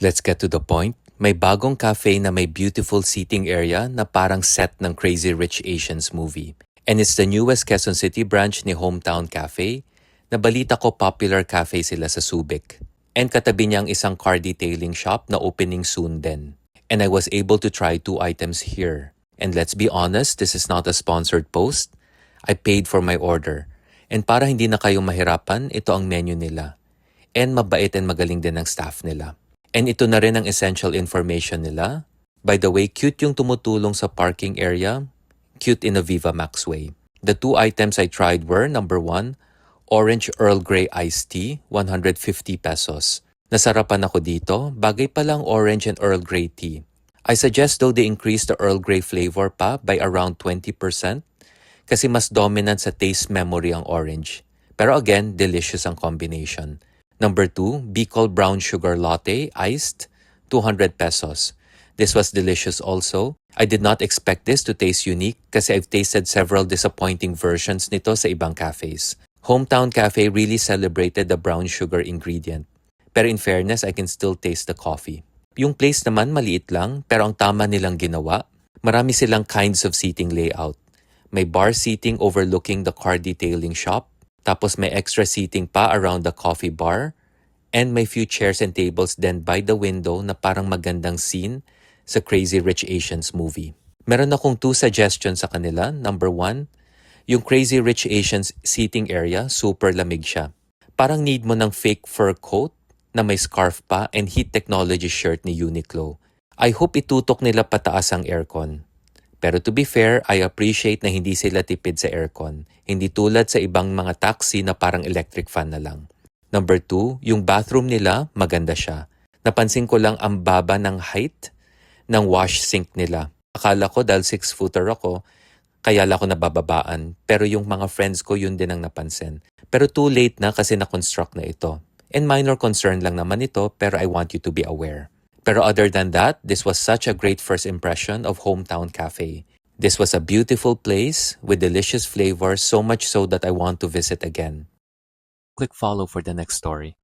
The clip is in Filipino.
Let's get to the point. May bagong cafe na may beautiful seating area na parang set ng Crazy Rich Asians movie. And it's the newest Quezon City branch ni Hometown Cafe. Nabalita ko popular cafe sila sa Subic. And katabi niya ang isang car detailing shop na opening soon din. And I was able to try 2 items here. And let's be honest, this is not a sponsored post. I paid for my order. And para hindi na kayo mahirapan, ito ang menu nila. And mabait and magaling din ang staff nila. And ito na rin ang essential information nila. By the way, cute yung tumutulong sa parking area. Cute in a Viva Max way. The 2 items I tried were, number 1, Orange Earl Grey Iced Tea, 150 pesos. Nasarapan ako dito, bagay pa lang orange and Earl Grey tea. I suggest though they increase the Earl Grey flavor pa by around 20% kasi mas dominant sa taste memory ang orange. Pero again, delicious ang combination. Number 2, Bicol Brown Sugar Latte, iced, 200 pesos. This was delicious also. I did not expect this to taste unique kasi I've tasted several disappointing versions nito sa ibang cafes. Hometown Cafe really celebrated the brown sugar ingredient. Pero in fairness, I can still taste the coffee. Yung place naman maliit lang pero ang tama nilang ginawa. Marami silang kinds of seating layout. May bar seating overlooking the car detailing shop. Tapos may extra seating pa around the coffee bar. And may few chairs and tables then by the window na parang magandang scene sa Crazy Rich Asians movie. Meron akong 2 suggestions sa kanila. Number 1, yung Crazy Rich Asians seating area, super lamig siya. Parang need mo ng fake fur coat na may scarf pa and heat technology shirt ni Uniqlo. I hope itutok nila pataas ang aircon. Pero to be fair, I appreciate na hindi sila tipid sa aircon. Hindi tulad sa ibang mga taxi na parang electric fan na lang. Number 2, yung bathroom nila, maganda siya. Napansin ko lang ang baba ng height ng wash sink nila. Akala ko dahil 6-footer ako, kaya lang ako nabababaan. Pero yung mga friends ko yun din ang napansin. Pero too late na kasi na-construct na ito. And minor concern lang naman ito pero I want you to be aware. Pero other than that, this was such a great first impression of Hometown Cafe. This was a beautiful place with delicious flavors, so much so that I want to visit again. Click follow for the next story.